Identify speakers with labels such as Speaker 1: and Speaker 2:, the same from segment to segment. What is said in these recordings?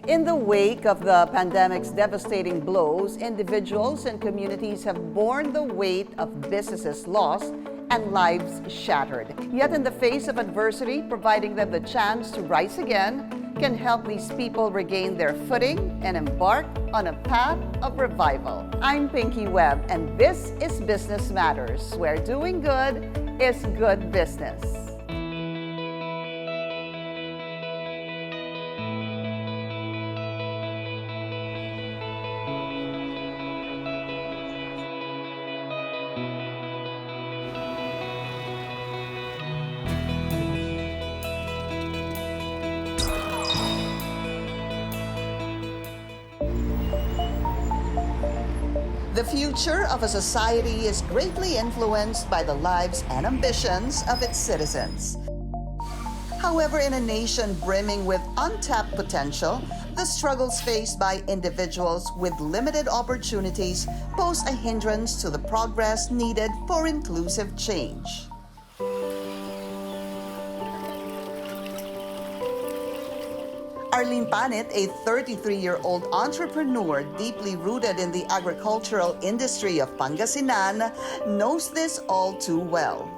Speaker 1: In the wake of the pandemic's devastating blows, individuals and communities have borne the weight of businesses lost and lives shattered. Yet in the face of adversity, providing them the chance to rise again can help these people regain their footing and embark on a path of revival. I'm Pinky Webb, and this is Business Matters, where doing good is good business. The future of a society is greatly influenced by the lives and ambitions of its citizens. However, in a nation brimming with untapped potential, the struggles faced by individuals with limited opportunities pose a hindrance to the progress needed for inclusive change. Paete, a 33-year-old entrepreneur deeply rooted in the agricultural industry of Pangasinan, knows this all too well.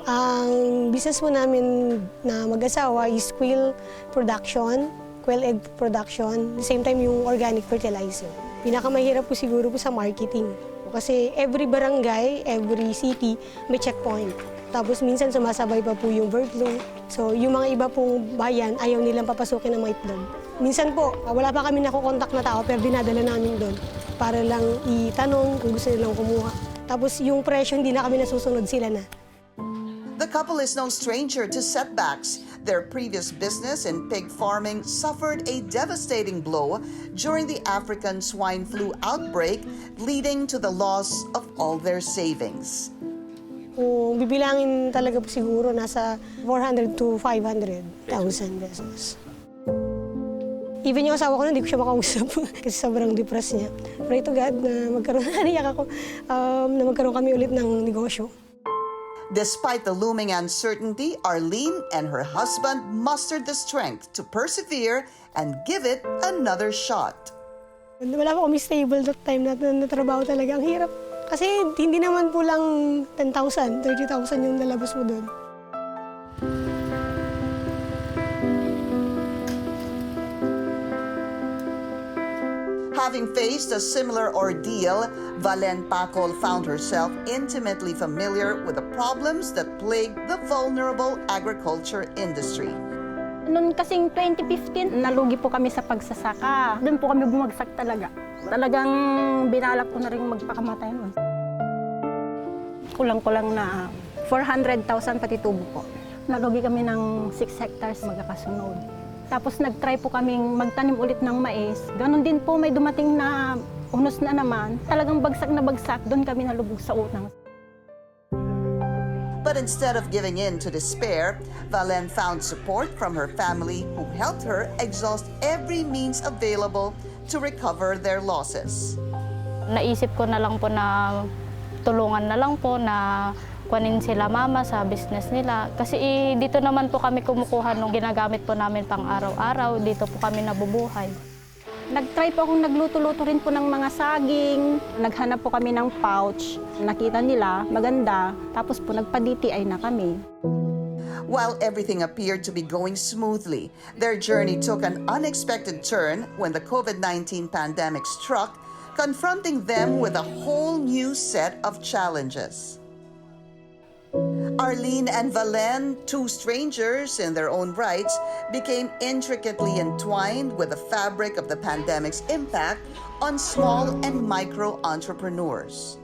Speaker 2: Ang business po namin na mag-asawa is quail production, quail egg production, the same time yung organic fertilizer. Pinakamahirap po siguro po sa marketing. Kasi every barangay, every city, may checkpoint. Tapos minsan sumasabay pa po yung bird flu. So yung mga iba pong bayan, ayaw nilang papasukin ng mga itlog. Minsan po, wala pa kami nakukontak na tao pero dinadala namin doon para lang itanong kung gusto nilang kumuha. Tapos yung presyo, hindi na kami nasusunod, sila na.
Speaker 1: The couple is no stranger to setbacks. Their previous business in pig farming suffered a devastating blow during the African swine flu outbreak, leading to the loss of all their savings.
Speaker 2: Kung bibilangin talaga po siguro, nasa 400 to 500,000 pesos. Even yung asawa ko na, hindi ko siya makausap kasi sobrang depressed niya. Pray to God na magkaroon kami ulit ng negosyo.
Speaker 1: Despite the looming uncertainty, Arlene and her husband mustered the strength to persevere and give it another shot.
Speaker 2: Wala pa kami stable that time na trabaho talaga. Ang hirap. Kasi hindi naman po lang 10,000, 30,000 yung nalabas mo doon.
Speaker 1: Having faced a similar ordeal, Valen Pacol found herself intimately familiar with the problems that plague the vulnerable agriculture industry.
Speaker 3: Noon kasing 2015, nalugi po kami sa pagsasaka. Doon po kami bumagsak talaga. Talagang binalak ko na rin magpakamatay noon. Kulang-kulang na 400,000 pati tubo po. Nalugi kami ng 6 hectares magkakasunod. Tapos nag-try po kaming magtanim ulit ng mais. Ganon din po, may dumating na unos na naman. Talagang bagsak na bagsak, doon kami nalubog sa utang.
Speaker 1: But instead of giving in to despair, Valen found support from her family who helped her exhaust every means available to recover their losses.
Speaker 4: Naisip ko na lang po na tulungan na lang po na kunin sila mama sa business nila. Kasi dito naman po kami kumukuha nung ginagamit po namin pang araw-araw. Dito po kami nabubuhay.
Speaker 3: Nag-try po akong nagluto-luto rin po ng mga saging. Naghanap po kami ng pouch. Nakita nila, maganda. Tapos po nagpa-DTI na kami.
Speaker 1: While everything appeared to be going smoothly, their journey took an unexpected turn when the COVID-19 pandemic struck, confronting them with a whole new set of challenges. Arlene and Valen, two strangers in their own rights, became intricately entwined with the fabric of the pandemic's impact on small and micro entrepreneurs.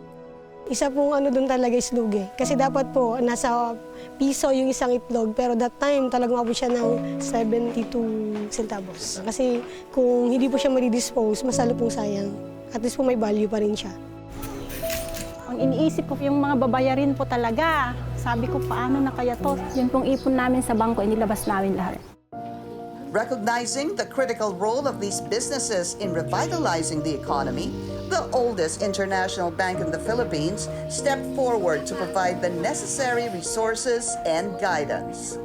Speaker 2: Isa pong doon talaga is lugi. Kasi dapat po nasa piso yung isang itlog, pero that time talagang abot siya ng 72 centavos. Kasi kung hindi po siya ma-dispose, masalo pong sayang. At least po may value pa rin siya.
Speaker 3: Ang iniisip ko yung mga babayarin po talaga. Sabi ko, paano na kaya to? Yun pong ipon namin sa bangko, inilabas namin lahat.
Speaker 1: Recognizing the critical role of these businesses in revitalizing the economy, the oldest international bank in the Philippines stepped forward to provide the necessary resources and guidance.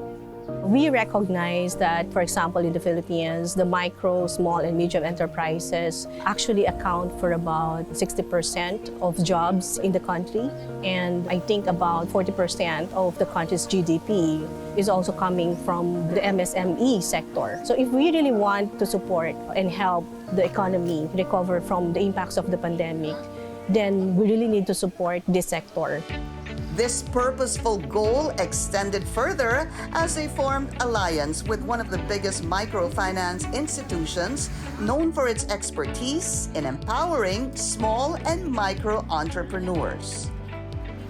Speaker 5: We recognize that, for example, in the Philippines, the micro, small, and medium enterprises actually account for about 60% of jobs in the country. And I think about 40% of the country's GDP is also coming from the MSME sector. So if we really want to support and help the economy recover from the impacts of the pandemic, then we really need to support this sector.
Speaker 1: This purposeful goal extended further as they formed alliance with one of the biggest microfinance institutions known for its expertise in empowering small and micro entrepreneurs.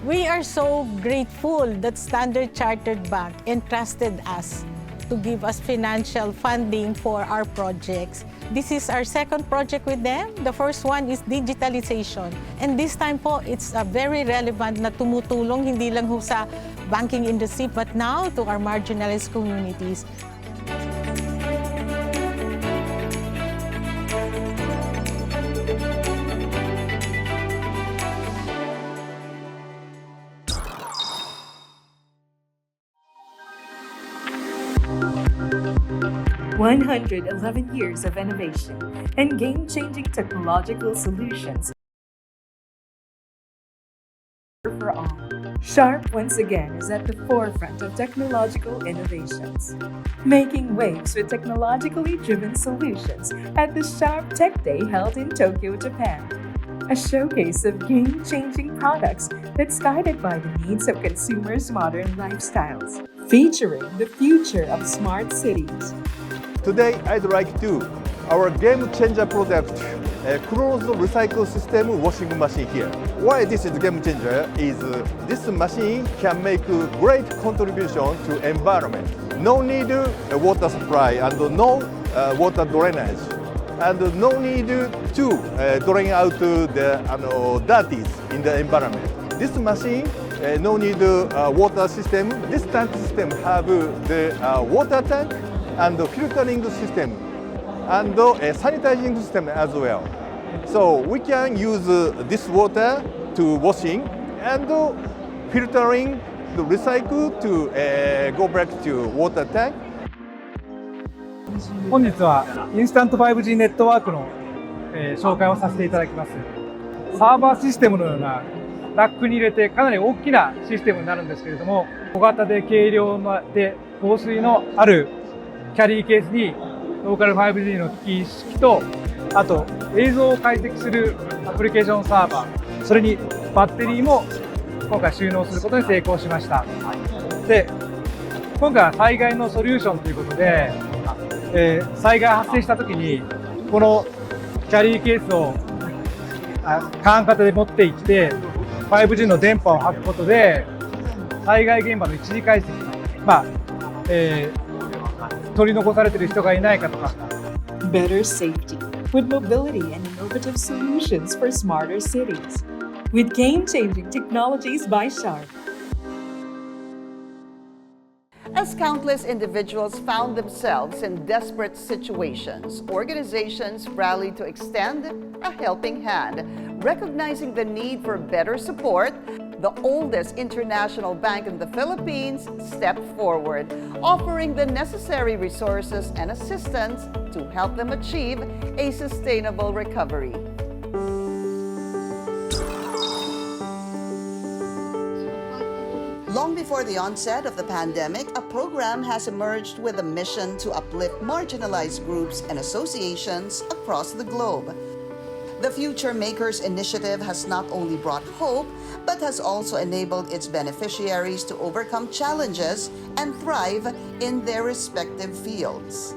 Speaker 6: We are so grateful that Standard Chartered Bank entrusted us to give us financial funding for our projects. This is our second project with them. The first one is digitalization. And this time po, it's very relevant na tumutulong hindi lang ho sa banking industry but now to our marginalized communities.
Speaker 7: "111 years of innovation and game-changing technological solutions for all." Sharp once again is at the forefront of technological innovations, making waves with technologically driven solutions at the Sharp Tech Day held in Tokyo, Japan. A showcase of game-changing products that's guided by the needs of consumers' modern lifestyles, featuring the future of smart cities.
Speaker 8: Today, I'd like to our game changer product, a closed recycle system washing machine here. Why this is game changer is this machine can make a great contribution to environment. No need a water supply and no water drainage, and no need to drain out the dirties in the environment. This machine no need water system. This tank system have the water tank and the filtering system and a sanitizing system as well. So we can use this water to washing and filtering the recycle to go back to water tank.
Speaker 9: 本日はインスタント 5G ネットワークの、紹介をさせていただきます。サーバーシステムのようなラックに入れてかなり大きなシステムになるんですけれども、小型で軽量で防水のあるキャリーケースにローカル 5G の機器一式と、あと映像を解析するアプリケーションサーバー、それにバッテリーも今回収納することに成功しました。で、今回は災害のソリューションということで、災害発生したときにこのキャリーケースを缶型で持って行って 5G の電波を吐くことで災害現場の一時解析、取り残されている人がいないかとか。
Speaker 7: Better safety with mobility and innovative solutions for smarter cities with game-changing technologies by Sharp.
Speaker 1: As countless individuals found themselves in desperate situations, organizations rallied to extend a helping hand, recognizing the need for better support. The oldest international bank in the Philippines stepped forward, offering the necessary resources and assistance to help them achieve a sustainable recovery. Long before the onset of the pandemic, a program has emerged with a mission to uplift marginalized groups and associations across the globe. The Futuremakers initiative has not only brought hope, but has also enabled its beneficiaries to overcome challenges and thrive in their respective fields.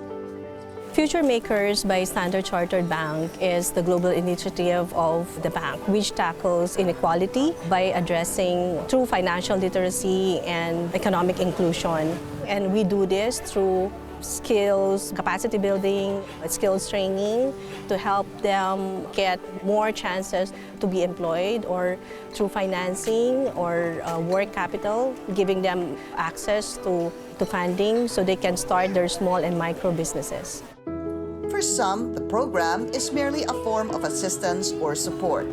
Speaker 5: Futuremakers by Standard Chartered Bank is the global initiative of the bank, which tackles inequality by addressing true financial literacy and economic inclusion. And we do this through skills, capacity building, skills training to help them get more chances to be employed, or through financing or work capital, giving them access to funding so they can start their small and micro businesses.
Speaker 1: For some, the program is merely a form of assistance or support.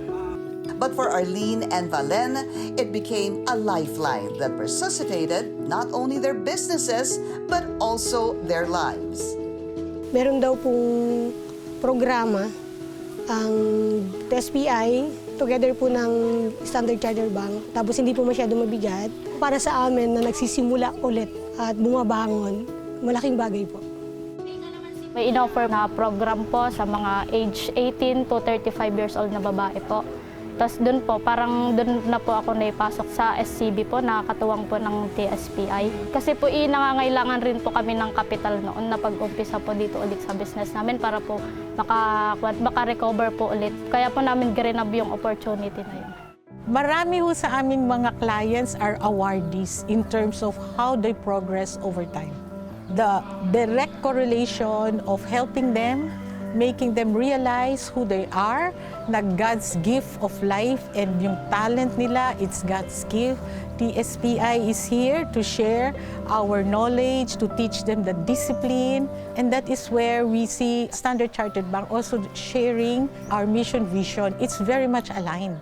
Speaker 1: But for Arlene and Valen, it became a lifeline that resuscitated not only their businesses, but also their lives.
Speaker 2: Meron daw pong programa ang SPI together po ng Standard Chartered Bank. Tapos hindi po masyado mabigat. Para sa amin na nagsisimula ulit at bumabangon, malaking bagay po.
Speaker 4: May in-offer na program po sa mga age 18 to 35 years old na babae po. Tapos doon po, parang doon na po ako naipasok sa SCB po, nakakatuwang po ng TSPI. Kasi po nangangailangan rin po kami ng kapital noon na pag-umpisa po dito ulit sa business namin para po maka-recover po ulit. Kaya po namin grinab yung opportunity na yun.
Speaker 6: Marami ho sa aming mga clients are awardees in terms of how they progress over time. The direct correlation of helping them, making them realize who they are, na God's gift of life and yung talent nila, it's God's gift. TSPI is here to share our knowledge, to teach them the discipline, and that is where we see Standard Chartered Bank also sharing our mission vision. It's very much aligned.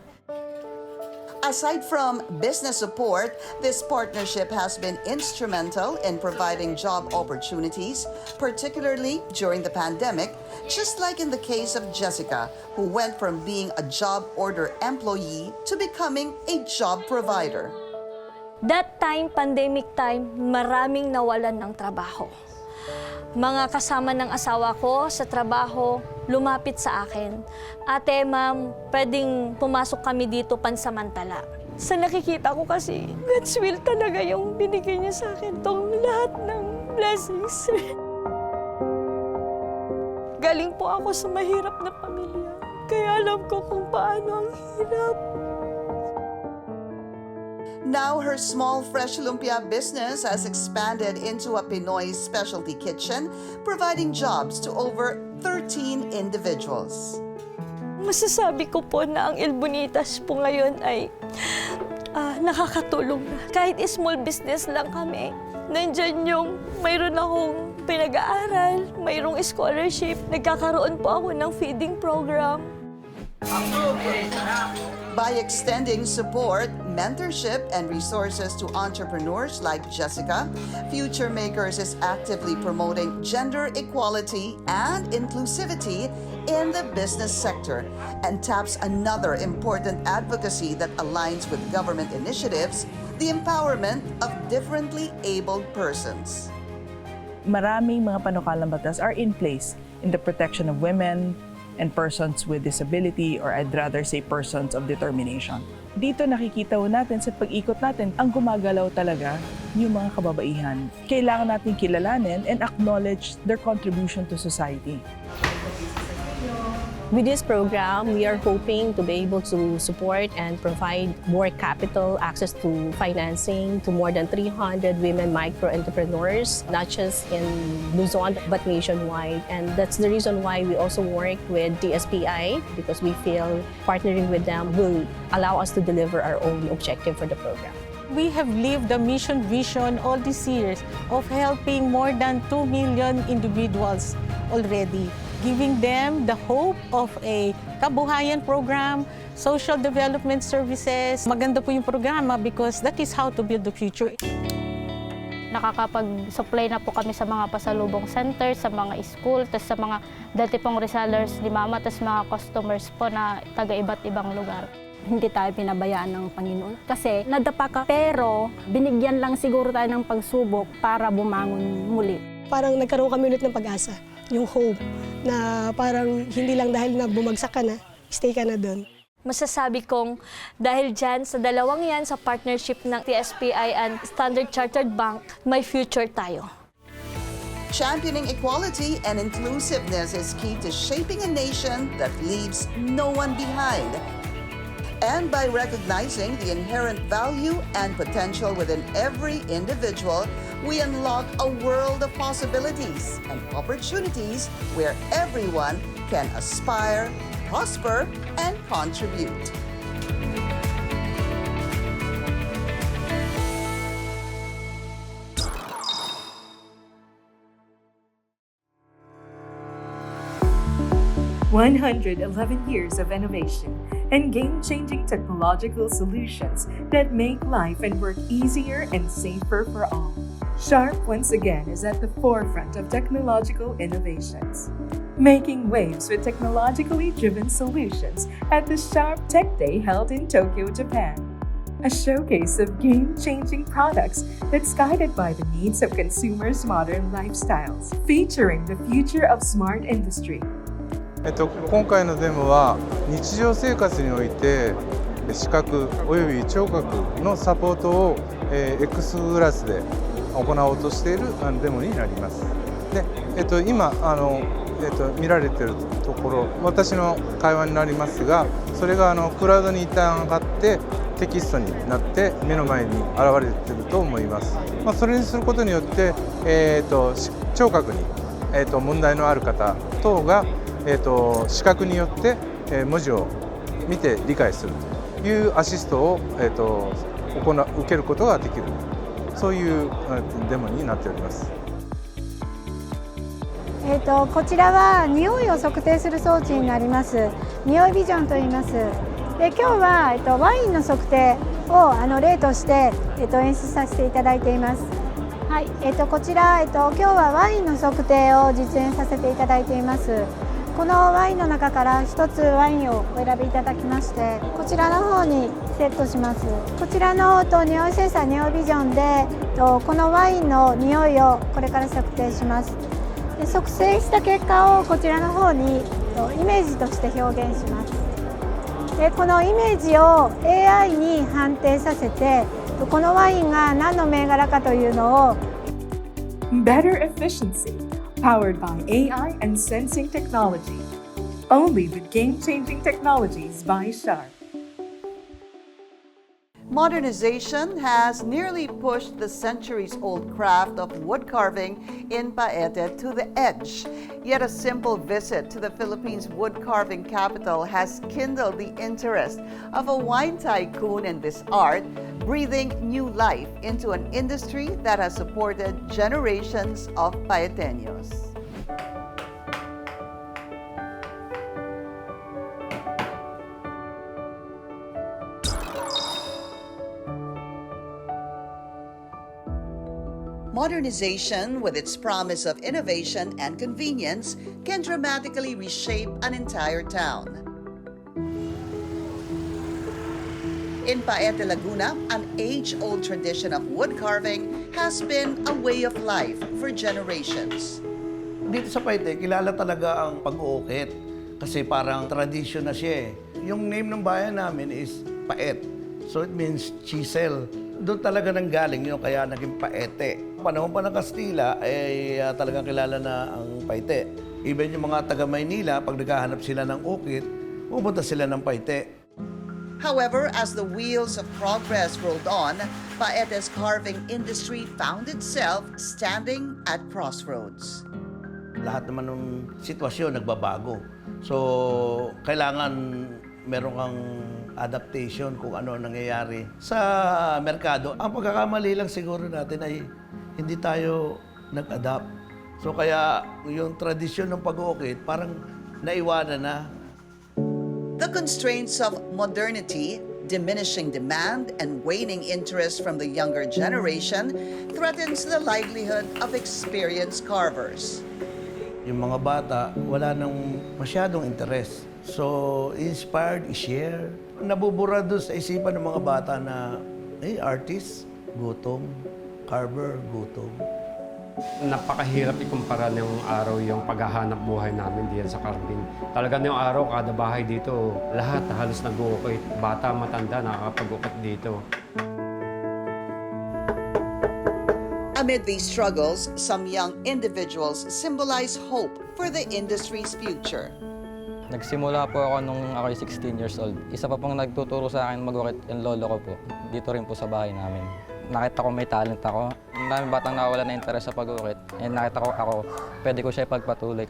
Speaker 1: Aside from business support, this partnership has been instrumental in providing job opportunities, particularly during the pandemic, just like in the case of Jessica, who went from being a job order employee to becoming a job provider.
Speaker 10: That time, pandemic time, maraming nawalan ng trabaho. Mga kasama ng asawa ko sa trabaho, lumapit sa akin. Ate, ma'am, pwedeng pumasok kami dito pansamantala. Sa nakikita ko kasi, God's will talaga yung binigay niya sa akin tong lahat ng blessings. Galing po ako sa mahirap na pamilya, kaya alam ko kung paano ang hirap.
Speaker 1: Now, her small fresh lumpia business has expanded into a Pinoy specialty kitchen, providing jobs to over 13 individuals.
Speaker 10: Masasabi ko po na ang El Bonitas po ngayon ay nakakatulong na. Kahit small business lang kami, nandyan yung mayroon akong pinag-aaral, mayroong scholarship, nagkakaroon po ako ng feeding program.
Speaker 1: By extending support, mentorship, and resources to entrepreneurs like Jessica, Futuremakers is actively promoting gender equality and inclusivity in the business sector and taps another important advocacy that aligns with government initiatives, the empowerment of differently abled persons.
Speaker 11: Maraming mga panukalang batas are in place in the protection of women and persons with disability, or I'd rather say persons of determination. Dito nakikita ho natin sa pag-ikot natin, ang gumagalaw talaga yung mga kababaihan. Kailangan natin kilalanin and acknowledge their contribution to society.
Speaker 5: With this program, we are hoping to be able to support and provide more capital, access to financing to more than 300 women micro-entrepreneurs, not just in Luzon, but nationwide. And that's the reason why we also work with TSPI, because we feel partnering with them will allow us to deliver our own objective for the program.
Speaker 6: We have lived the mission vision all these years of helping more than 2 million individuals already, giving them the hope of a kabuhayan program, social development services. Maganda po yung programa because that is how to build the future.
Speaker 4: Nakakapag-supply na po kami sa mga pasalubong centers, sa mga school, tapos sa mga dati pong resellers ni Mama, tapos mga customers po na taga iba't ibang lugar.
Speaker 3: Hindi tayo pinabayaan ng Panginoon. Kasi nadapa ka, pero binigyan lang siguro tayo ng pagsubok para bumangon muli.
Speaker 2: Parang nagkaroon kami ulit ng pag-asa, yung hope, na parang hindi lang dahil na bumagsak ka na, stay ka na doon.
Speaker 10: Masasabi kong dahil dyan, sa dalawang yan, sa partnership ng TSPI and Standard Chartered Bank, may future tayo.
Speaker 1: Championing equality and inclusiveness is key to shaping a nation that leaves no one behind. And by recognizing the inherent value and potential within every individual, we unlock a world of possibilities and opportunities where everyone can aspire, prosper, and contribute.
Speaker 7: 111 years of innovation and game-changing technological solutions that make life and work easier and safer for all. Sharp once again is at the forefront of technological innovations, making waves with technologically driven solutions at the Sharp Tech Day held in Tokyo, Japan. A showcase of game-changing products that's guided by the needs of consumers' modern lifestyles, featuring the future of smart industry.
Speaker 12: 今回のデモは日常生活において視覚および聴覚のサポートを X グラスで行おうとしているデモになります。で、今見られているところ、私の会話になりますが、それがクラウドに一旦上がってテキストになって目の前に現れていると思います。それにすることによって、聴覚に、問題のある方等が、視覚によって、文字を見て理解するというアシストを、受けることができる、そういうデモになっております。
Speaker 13: こちらは匂いを測定する装置になります。匂いビジョンと言います。で今日は、ワインの測定を例として、演出させていただいています。はい、こちら、今日はワインの測定を実演させていただいています。このワインの中から一つワインをお選びいただきまして、こちらの方にセットします。こちらの匂いセンサー、匂いビジョンでこのワインの匂いをこれから測定します。で測定した結果をこちらの方にイメージとして表現します。でこのイメージを AI に判定させて、このワインが何の銘柄かというのを
Speaker 7: Better efficiency, powered by AI and sensing technology. Only with game-changing technologies by Sharp.
Speaker 1: Modernization has nearly pushed the centuries-old craft of woodcarving in Paete to the edge. Yet a simple visit to the Philippines' woodcarving capital has kindled the interest of a wine tycoon in this art, breathing new life into an industry that has supported generations of Paeteños. Modernization, with its promise of innovation and convenience, can dramatically reshape an entire town. In Paete, Laguna, an age-old tradition of woodcarving has been a way of life for generations.
Speaker 14: Dito sa Paete, kilala talaga ang pag-uukit kasi parang tradition na siya eh. Yung name ng bayan namin is Paete. So it means chisel. Doon talaga nanggaling yun, kaya naging Paete. Panahon pa ng Kastila, talagang kilala na ang Paete. Even yung mga taga-Maynila, pag naghahanap sila ng ukit, pupunta sila ng Paete.
Speaker 1: However, as the wheels of progress rolled on, Paete's carving industry found itself standing at crossroads.
Speaker 14: Lahat naman ng sitwasyon nagbabago. So, kailangan meron kang adaptation kung ano nangyayari sa merkado. Ang pagkakamali lang siguro natin ay hindi tayo nag-adapt. So kaya yung tradisyon ng pag-uukit parang naiwanan na.
Speaker 1: The constraints of modernity, diminishing demand, and waning interest from the younger generation threatens the livelihood of experienced carvers.
Speaker 14: Yung mga bata, wala nang masyadong interest. So, inspired, i-share. Nabubura doon sa isipan ng mga bata na, artist, gutom, carver, gutom.
Speaker 15: Napakahirap ikumpara ng araw yung paghahanap buhay namin diyan sa carving. Talaga yung araw, kada bahay dito, lahat halos nag-uukit. Bata, matanda, nakakapag-ukit dito.
Speaker 1: Amid these struggles, some young individuals symbolize hope for the industry's future.
Speaker 16: Nagsimula po ako nung ako'y 16 years old. Isa pa pong nagtuturo sa akin mag-ukit yung lolo ko po, dito rin po sa bahay namin. Nakita ko may talent ako. Ang daming batang nawala na interes sa pag-ukit. And nakita ko ako, pwede ko siya ipagpatuloy.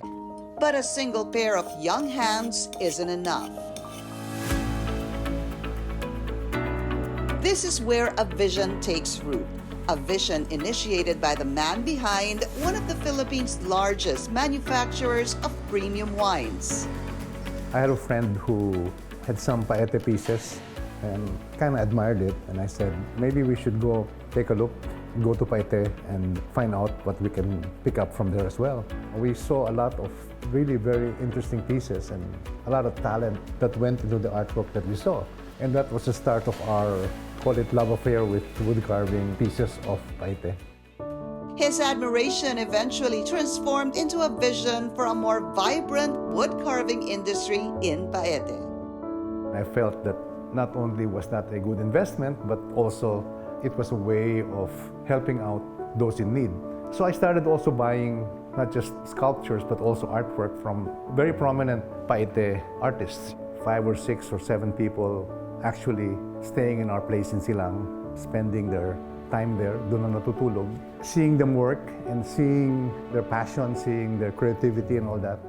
Speaker 1: But a single pair of young hands isn't enough. This is where a vision takes root. A vision initiated by the man behind one of the Philippines' largest manufacturers of premium wines.
Speaker 17: I had a friend who had some Paete pieces and kind of admired it, and I said, maybe we should go take a look, go to Paete and find out what we can pick up from there as well. We saw a lot of really very interesting pieces and a lot of talent that went into the artwork that we saw. And that was the start of our, call it, love affair with wood carving pieces of Paete.
Speaker 1: His admiration eventually transformed into a vision for a more vibrant wood carving industry in Paete.
Speaker 17: I felt that not only was that a good investment, but also it was a way of helping out those in need. So I started also buying not just sculptures, but also artwork from very prominent Paete artists. 5 or 6 or 7 people actually staying in our place in Silang, spending their time there, doon na natutulog, seeing them work and seeing their passion, seeing their creativity and all that.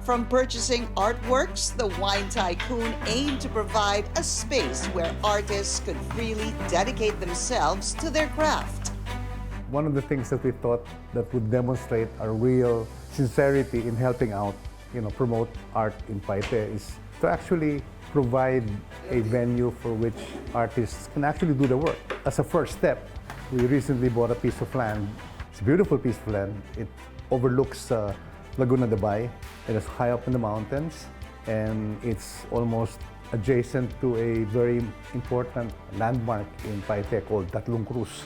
Speaker 1: From purchasing artworks, the Wine Tycoon aimed to provide a space where artists could freely dedicate themselves to their craft.
Speaker 17: One of the things that we thought that would demonstrate our real sincerity in helping out, promote art in Paete is to actually provide a venue for which artists can actually do the work. As a first step, we recently bought a piece of land. It's a beautiful piece of land. It overlooks Laguna de Bay. It is high up in the mountains, and it's almost adjacent to a very important landmark in Paete called Tatlong Cruz.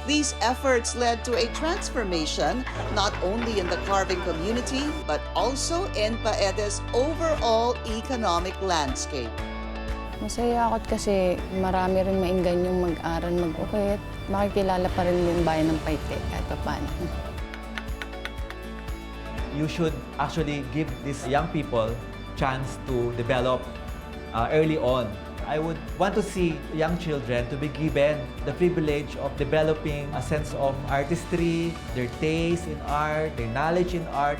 Speaker 1: These efforts led to a transformation not only in the carving community, but also in Paete's overall economic landscape.
Speaker 18: Masaya ako kasi marami rin mainggan yung mag-aral, mag-ukit. Makikilala pa rin yung bayan ng Paete kahit paano.
Speaker 19: You should actually give these young people chance to develop early on. I would want to see young children to be given the privilege of developing a sense of artistry, their taste in art, their knowledge in art.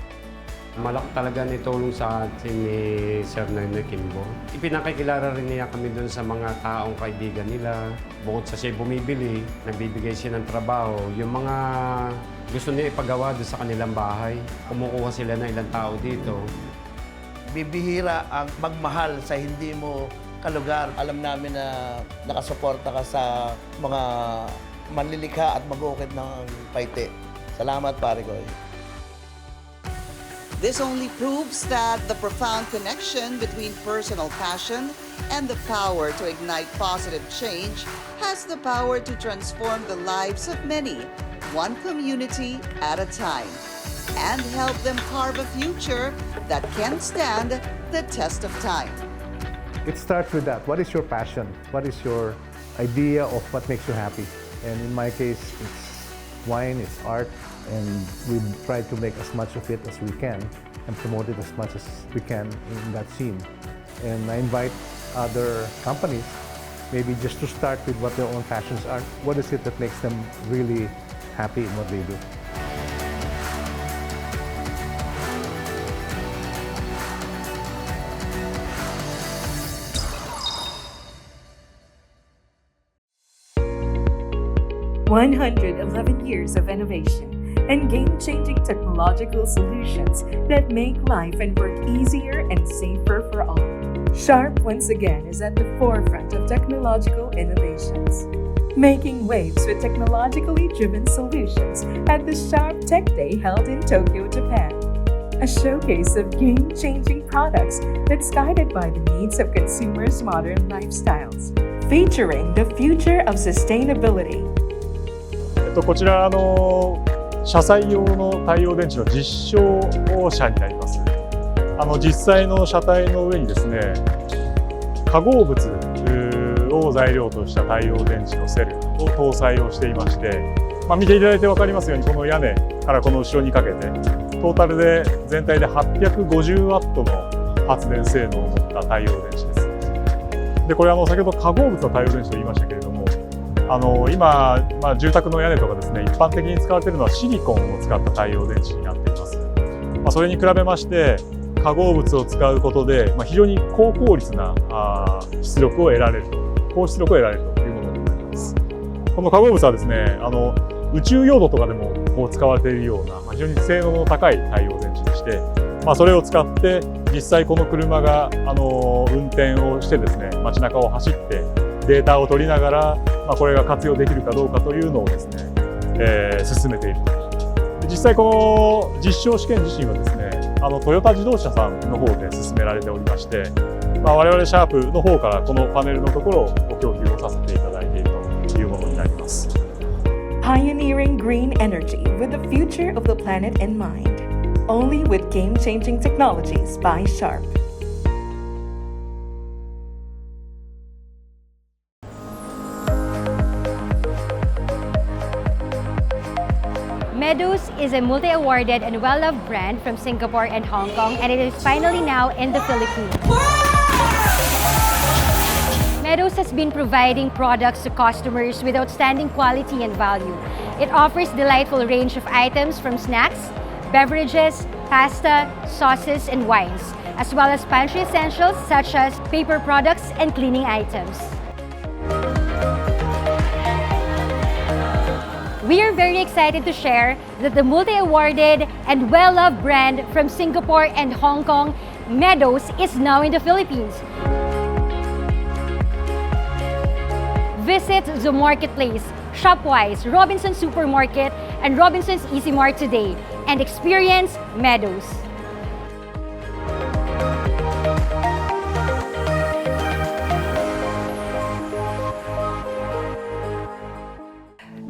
Speaker 15: Malaki talaga nitulong sa atin ni Sir Noynoy Kimbo. Ipinakikilala rin niya kami doon sa mga taong kaibigan nila. Bukod sa siya bumibili, nagbibigay siya ng trabaho. Yung mga gusto niya ipagawa doon sa kanilang bahay, kumukuha sila ng ilang tao dito.
Speaker 14: Bibihira ang magmahal sa hindi mo kalugar. Alam namin na nakasuporta ka sa mga manlilikha at mag-ukit ng Paete. Salamat, pare ko.
Speaker 1: This only proves that the profound connection between personal passion and the power to ignite positive change has the power to transform the lives of many, one community at a time, and help them carve a future that can stand the test of time.
Speaker 17: It starts with that. What is your passion? What is your idea of what makes you happy? And in my case, it's wine, it's art, and we try to make as much of it as we can and promote it as much as we can in that scene. And I invite other companies maybe just to start with what their own passions are. What is it that makes them really happy in what they do?
Speaker 7: "111 years of innovation and game-changing technological solutions that make life and work easier and safer for all. Sharp once again is at the forefront of technological innovations, making waves with technologically driven solutions at the Sharp Tech Day held in Tokyo, Japan. A showcase of game-changing products that's guided by the needs of consumers' modern lifestyles, featuring the future of sustainability.
Speaker 20: こちら車載用の太陽電池の実証車になります。実際の車体の上にですね、化合物を材料とした太陽電池のセルを搭載をしていまして、見ていただいて分かりますように、この屋根からこの後ろにかけてトータルで全体で850ワットの発電性能を持った太陽電池です。でこれ先ほど化合物の太陽電池と言いましたけれども、今、住宅の屋根とかですね、一般的に使われているのはシリコンを使った太陽電池になっています。それに比べまして化合物を使うことで、非常に高効率な出力を得られると、高出力を得られるというものになります。この化合物はですね、宇宙用途とかでも使われているような非常に性能の高い太陽電池でして、それを使って実際この車が運転をしてですね、街中を走ってデータを取りながら、これが活用できるかどうかというのをですね、進めている。実際この実証試験自身はですね、トヨタ自動車さんの方で進められておりまして、我々シャープの方からこのパネルのところをご供給をさせていただいているというものになります。
Speaker 7: Pioneering green energy with the future of the planet in mind. Only with game-changing technologies by Sharp.
Speaker 21: Meadows is a multi-awarded and well-loved brand from Singapore and Hong Kong, and it is finally now in the Philippines. Meadows has been providing products to customers with outstanding quality and value. It offers delightful range of items from snacks, beverages, pasta, sauces, and wines, as well as pantry essentials such as paper products and cleaning items. We are very excited to share that the multi-awarded and well-loved brand from Singapore and Hong Kong, Meadows, is now in the Philippines. Visit the marketplace, Shopwise, Robinsons Supermarket, and Robinsons Easy Mart today and experience Meadows.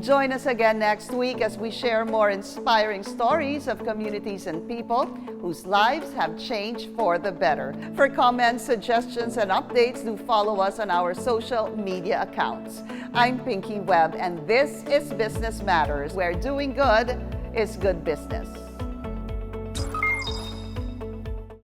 Speaker 1: Join us again next week as we share more inspiring stories of communities and people whose lives have changed for the better. For comments, suggestions, and updates, do follow us on our social media accounts. I'm Pinky Webb, and this is Business Matters, where doing good is good business.